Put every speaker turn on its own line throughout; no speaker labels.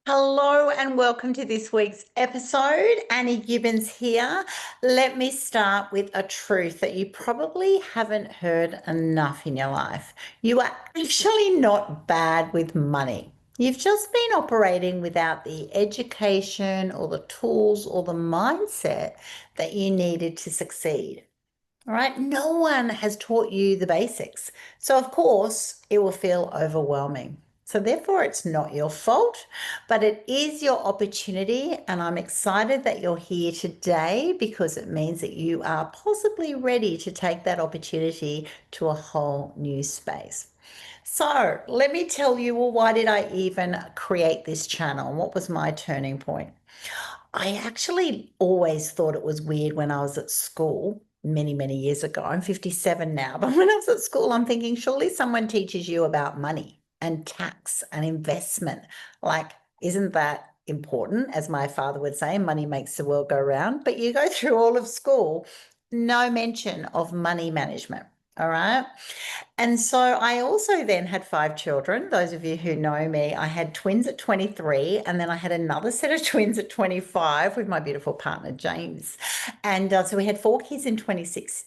Hello and welcome to this week's episode. Annie Gibbons here. Let me start with a truth that you probably haven't heard enough in your life. You are actually not bad with money. You've just been operating without the education or the tools or the mindset that you needed to succeed. All right. No one has taught you the basics. So, of course, it will feel overwhelming. So, therefore, it's not your fault, but it is your opportunity. And I'm excited that you're here today because it means that you are possibly ready to take that opportunity to a whole new space. So, let me tell you, well, why did I even create this channel? What was my turning point? I actually always thought it was weird when I was at school many, many years ago. I'm 57 now, but when I was at school, I'm thinking, surely someone teaches you about money and tax and investment. Like, isn't that important? As my father would say, money makes the world go round. But you go through all of school, no mention of money management. All right. And so I also then had five children. Those of you who know me, I had twins at 23, and then I had another set of twins at 25 with my beautiful partner, James. And so we had four kids in 26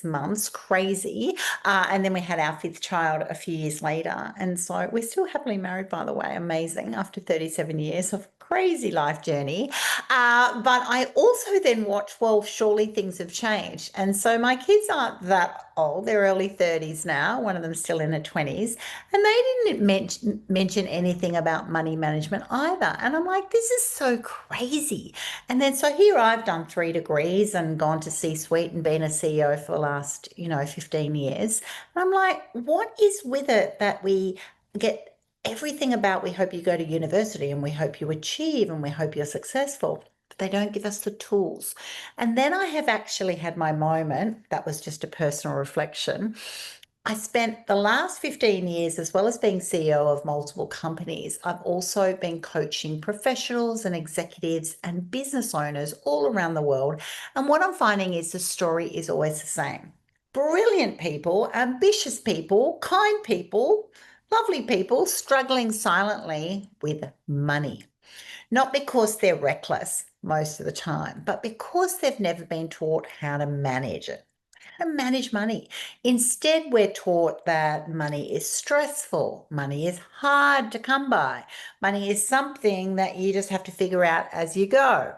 months, crazy. And then we had our fifth child a few years later. And so we're still happily married, by the way, amazing, after 37 years of crazy life journey. But I also then watched, well, surely things have changed. And so my kids aren't that old. They're early 30s now. One of them's still in her 20s. And they didn't mention anything about money management either. And I'm like, this is so crazy. And then so here I've done 3 degrees and gone to C-suite and been a CEO for the last, 15 years. And I'm like, what is with it that we get everything about we hope you go to university and we hope you achieve and we hope you're successful, but they don't give us the tools. And then I have actually had my moment, that was just a personal reflection. I spent the last 15 years, as well as being CEO of multiple companies, I've also been coaching professionals and executives and business owners all around the world. And what I'm finding is the story is always the same. Brilliant people, ambitious people, kind people, lovely people struggling silently with money. Not because they're reckless most of the time, but because they've never been taught how to manage it, how to manage money. Instead, we're taught that money is stressful, money is hard to come by, money is something that you just have to figure out as you go.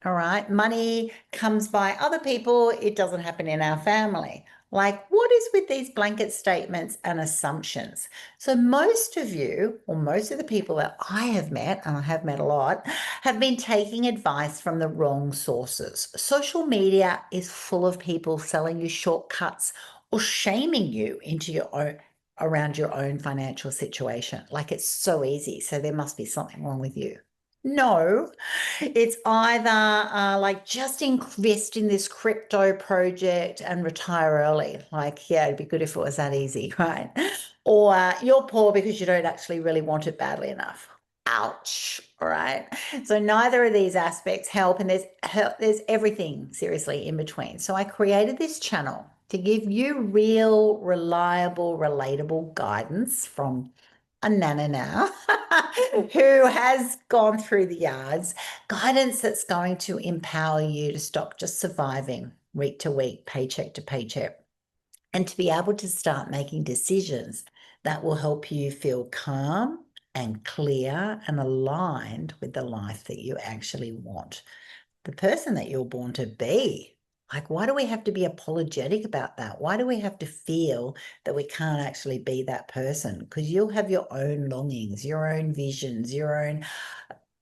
All right. Money comes by other people, it doesn't happen in our family. Like, what is with these blanket statements and assumptions? So, most of you, or most of the people that I have met, and I have met a lot, have been taking advice from the wrong sources. Social media is full of people selling you shortcuts or shaming you into your own around your own financial situation. Like, it's so easy. So, there must be something wrong with you. No, it's either like just invest in this crypto project and retire early. Like, yeah, it'd be good if it was that easy, right? Or you're poor because you don't actually really want it badly enough. Ouch. All right. So neither of these aspects help, and there's everything seriously in between. So I created this channel to give you real, reliable, relatable guidance from a nana now who has gone through the yards, guidance that's going to empower you to stop just surviving week to week, paycheck to paycheck, and to be able to start making decisions that will help you feel calm and clear and aligned with the life that you actually want, the person that you're born to be. Like, why do we have to be apologetic about that? Why do we have to feel that we can't actually be that person? Because you'll have your own longings, your own visions, your own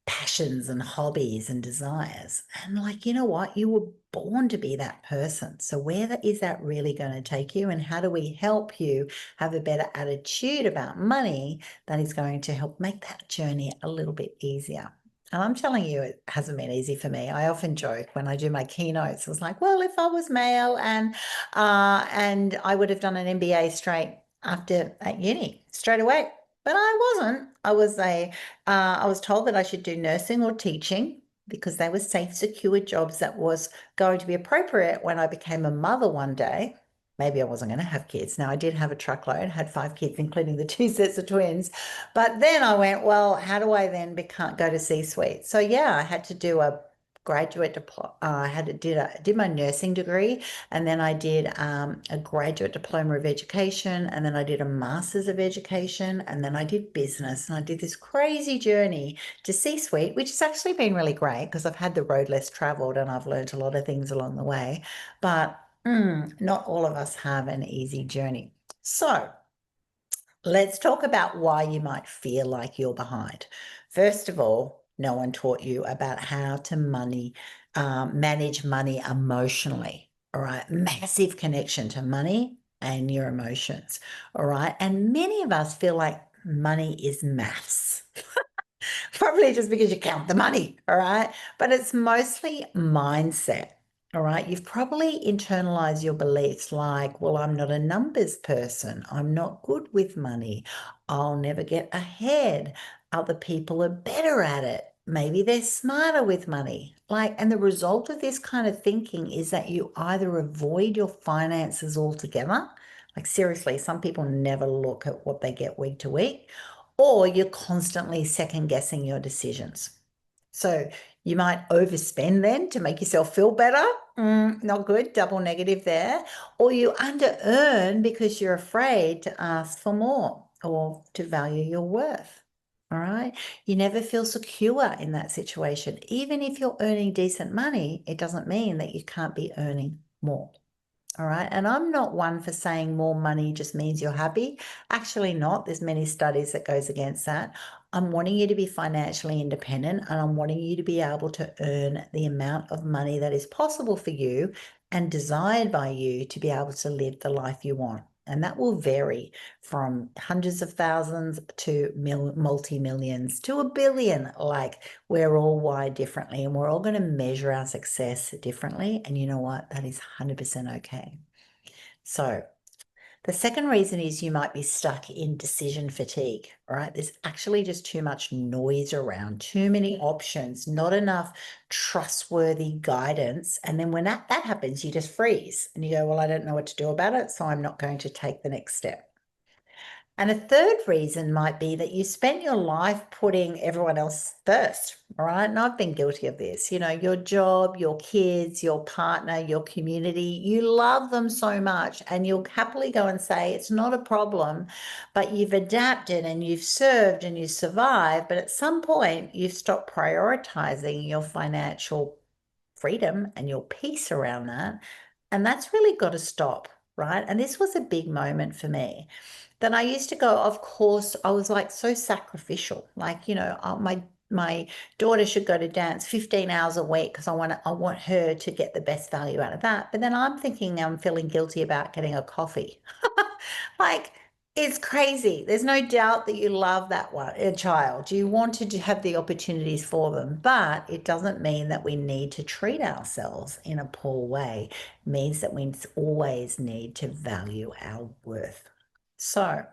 passions and hobbies and desires. And like, you know what? You were born to be that person. So where is that really going to take you? And how do we help you have a better attitude about money that is going to help make that journey a little bit easier? And I'm telling you, it hasn't been easy for me. I often joke when I do my keynotes, I was like, well, if I was male and I would have done an MBA straight after at uni, straight away. But I wasn't. I was told that I should do nursing or teaching because they were safe, secure jobs that was going to be appropriate when I became a mother one day. maybe I wasn't going to have kids. Now, I did have a truckload, had 5 kids, including the 2 sets of twins. But then I went, well, how do I then go to C-suite? So yeah, I had to do a graduate diploma. I did my nursing degree, and then I did a graduate diploma of education, and then I did a master's of education, and then I did business, and I did this crazy journey to C-suite, which has actually been really great because I've had the road less traveled and I've learned a lot of things along the way. But not all of us have an easy journey. So let's talk about why you might feel like you're behind. First of all, no one taught you about how to manage money emotionally. All right. Massive connection to money and your emotions. All right. And many of us feel like money is maths. Probably just because you count the money, all right? But it's mostly mindset, all right? You've probably internalized your beliefs like, well, I'm not a numbers person. I'm not good with money. I'll never get ahead. Other people are better at it. Maybe they're smarter with money. And the result of this kind of thinking is that you either avoid your finances altogether. Like seriously, some people never look at what they get week to week, or you're constantly second guessing your decisions. So you might overspend then to make yourself feel better. Not good, double negative there. Or you under earn because you're afraid to ask for more or to value your worth. All right. You never feel secure in that situation. Even if you're earning decent money, it doesn't mean that you can't be earning more. All right. And I'm not one for saying more money just means you're happy. Actually not. There's many studies that goes against that. I'm wanting you to be financially independent, and I'm wanting you to be able to earn the amount of money that is possible for you and desired by you to be able to live the life you want. And that will vary from hundreds of thousands to multi-millions to a billion. Like, we're all wired differently, and we're all going to measure our success differently. And you know what? That is 100% okay. So the second reason is you might be stuck in decision fatigue, right? There's actually just too much noise around, too many options, not enough trustworthy guidance. And then when that happens, you just freeze and you go, well, I don't know what to do about it, so I'm not going to take the next step. And a third reason might be that you spent your life putting everyone else first, all right? And I've been guilty of this. You know, your job, your kids, your partner, your community, you love them so much, and you'll happily go and say, it's not a problem, but you've adapted and you've served and you survived. But at some point, you've stopped prioritizing your financial freedom and your peace around that. And that's really got to stop, right? And this was a big moment for me. Then I used to go, of course, I was like so sacrificial. Like, you know, my daughter should go to dance 15 hours a week because I want her to get the best value out of that. But then I'm thinking I'm feeling guilty about getting a coffee. Like, it's crazy. There's no doubt that you love that one, a child. You wanted to have the opportunities for them, but it doesn't mean that we need to treat ourselves in a poor way. It means that we always need to value our worth. So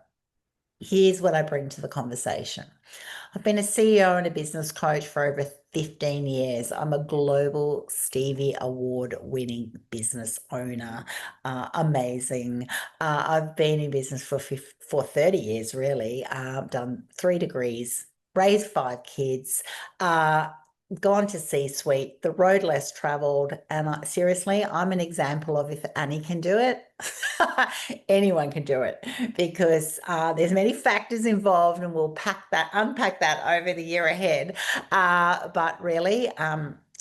here's what I bring to the conversation. I've been a CEO and a business coach for over 15 years. I'm a global Stevie Award winning business owner. Amazing. I've been in business for 30 years, really. Done 3 degrees, raised 5 kids, gone to C-suite, the road less traveled. And seriously, I'm an example of if Annie can do it, anyone can do it, because there's many factors involved, and we'll unpack that over the year ahead. But really,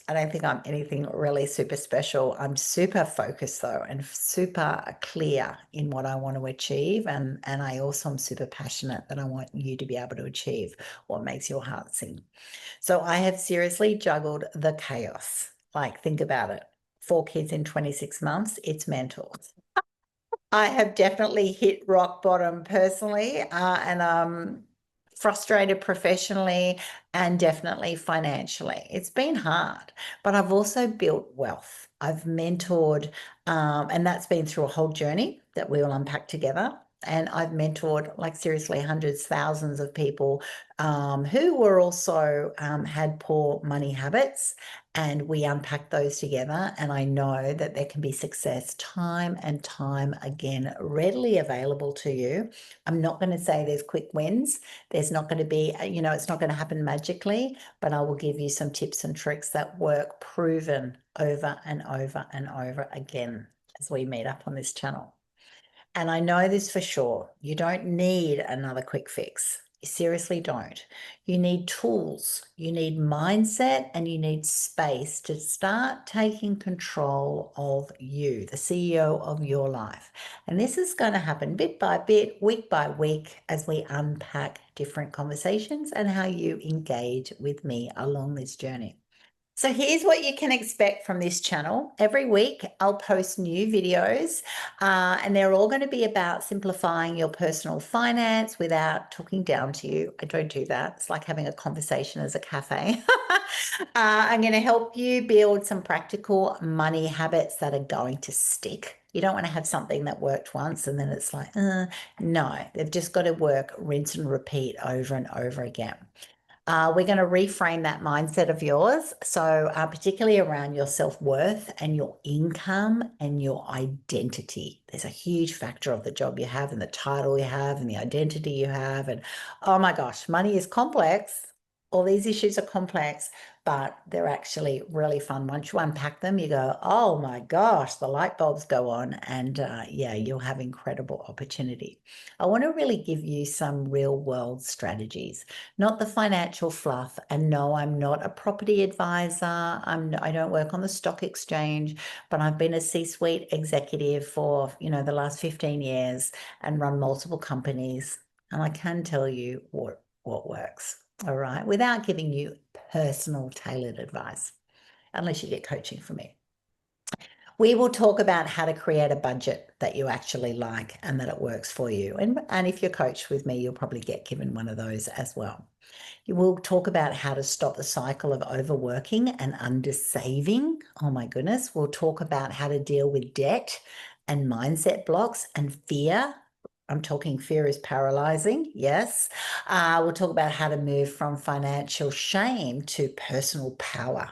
I don't think I'm anything really super special. I'm super focused though, and super clear in what I want to achieve. And I also am super passionate that I want you to be able to achieve what makes your heart sing. So I have seriously juggled the chaos. Like, think about it. 4 kids in 26 months, it's mental. I have definitely hit rock bottom personally, and frustrated professionally and definitely financially. It's been hard, but I've also built wealth. I've mentored, and that's been through a whole journey that we will unpack together. And I've mentored, like, seriously, hundreds, thousands of people who were also had poor money habits, and we unpack those together. And I know that there can be success time and time again, readily available to you. I'm not going to say there's quick wins. There's not going to be, it's not going to happen magically, but I will give you some tips and tricks that work, proven over and over and over again as we meet up on this channel. And I know this for sure. You don't need another quick fix. You seriously don't. You need tools, you need mindset, and you need space to start taking control of you, the CEO of your life. And this is going to happen bit by bit, week by week, as we unpack different conversations and how you engage with me along this journey. So here's what you can expect from this channel. Every week I'll post new videos and they're all going to be about simplifying your personal finance without talking down to you. I don't do that. It's like having a conversation as a cafe. I'm going to help you build some practical money habits that are going to stick. You don't want to have something that worked once and then it's like, no, they've just got to work, rinse and repeat over and over again. We're going to reframe that mindset of yours. So, particularly around your self-worth and your income and your identity. There's a huge factor of the job you have and the title you have and the identity you have. And oh my gosh, money is complex. All these issues are complex, but they're actually really fun. Once you unpack them, you go, oh my gosh, the light bulbs go on, and yeah, you'll have incredible opportunity. I want to really give you some real world strategies, not the financial fluff. And no, I'm not a property advisor. I don't work on the stock exchange, but I've been a C-suite executive for, the last 15 years and run multiple companies. And I can tell you what works. All right, without giving you personal tailored advice, unless you get coaching from me. We will talk about how to create a budget that you actually like and that it works for you. And if you're coached with me, you'll probably get given one of those as well. We'll talk about how to stop the cycle of overworking and undersaving. Oh my goodness. We'll talk about how to deal with debt and mindset blocks and fear. I'm talking fear is paralyzing. Yes. We'll talk about how to move from financial shame to personal power.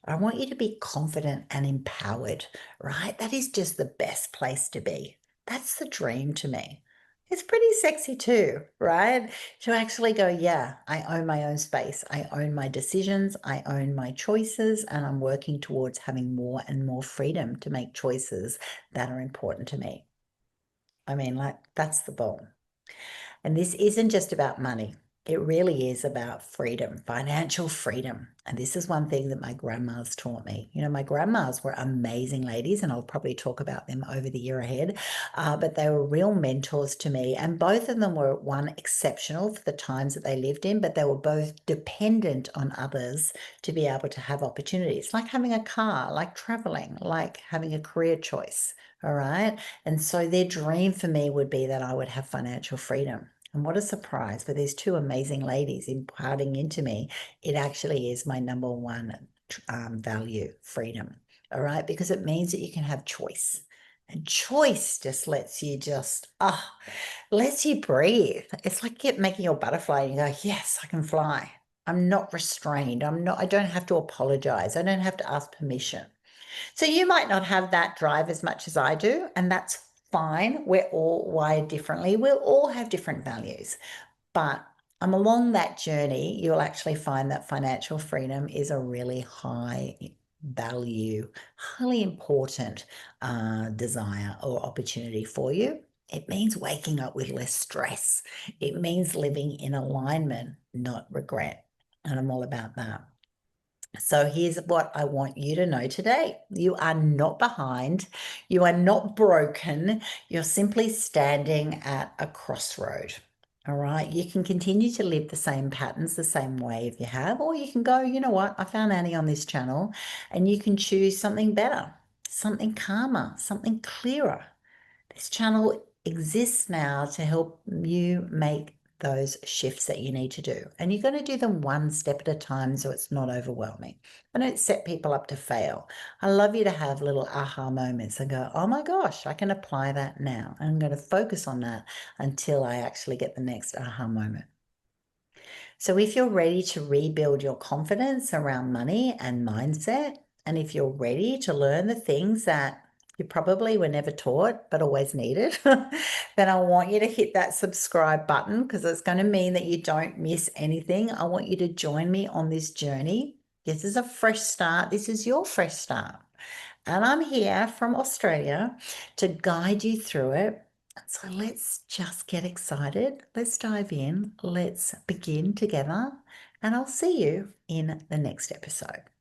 I want you to be confident and empowered, right? That is just the best place to be. That's the dream to me. It's pretty sexy too, right? To actually go, yeah, I own my own space. I own my decisions. I own my choices, and I'm working towards having more and more freedom to make choices that are important to me. I mean, like, that's the bomb. And this isn't just about money. It really is about freedom, financial freedom. And this is one thing that my grandmas taught me. My grandmas were amazing ladies, and I'll probably talk about them over the year ahead, but they were real mentors to me. And both of them were, one, exceptional for the times that they lived in, but they were both dependent on others to be able to have opportunities, like having a car, like traveling, like having a career choice. All right. And so their dream for me would be that I would have financial freedom. And what a surprise for these two amazing ladies imparting into me. It actually is my number one value, freedom. All right. Because it means that you can have choice. And choice just lets you lets you breathe. It's like making your butterfly and you go, yes, I can fly. I'm not restrained. I don't have to apologize. I don't have to ask permission. So you might not have that drive as much as I do, and that's fine. We're all wired differently. We'll all have different values. But along that journey, you'll actually find that financial freedom is a really high value, highly important desire or opportunity for you. It means waking up with less stress. It means living in alignment, not regret. And I'm all about that. So here's what I want you to know today. You are not behind. You are not broken. You're simply standing at a crossroad. All right. You can continue to live the same patterns, the same way if you have, or you can go, you know what? I found Annie on this channel, and you can choose something better, something calmer, something clearer. This channel exists now to help you make those shifts that you need to do. And you're going to do them one step at a time so it's not overwhelming. I don't set people up to fail. I love you to have little aha moments and go, oh my gosh, I can apply that now. And I'm going to focus on that until I actually get the next aha moment. So if you're ready to rebuild your confidence around money and mindset, and if you're ready to learn the things that you probably were never taught but always needed, then I want you to hit that subscribe button because it's going to mean that you don't miss anything. I want you to join me on this journey. This is a fresh start. This is your fresh start. And I'm here from Australia to guide you through it. So let's just get excited. Let's dive in. Let's begin together. And I'll see you in the next episode.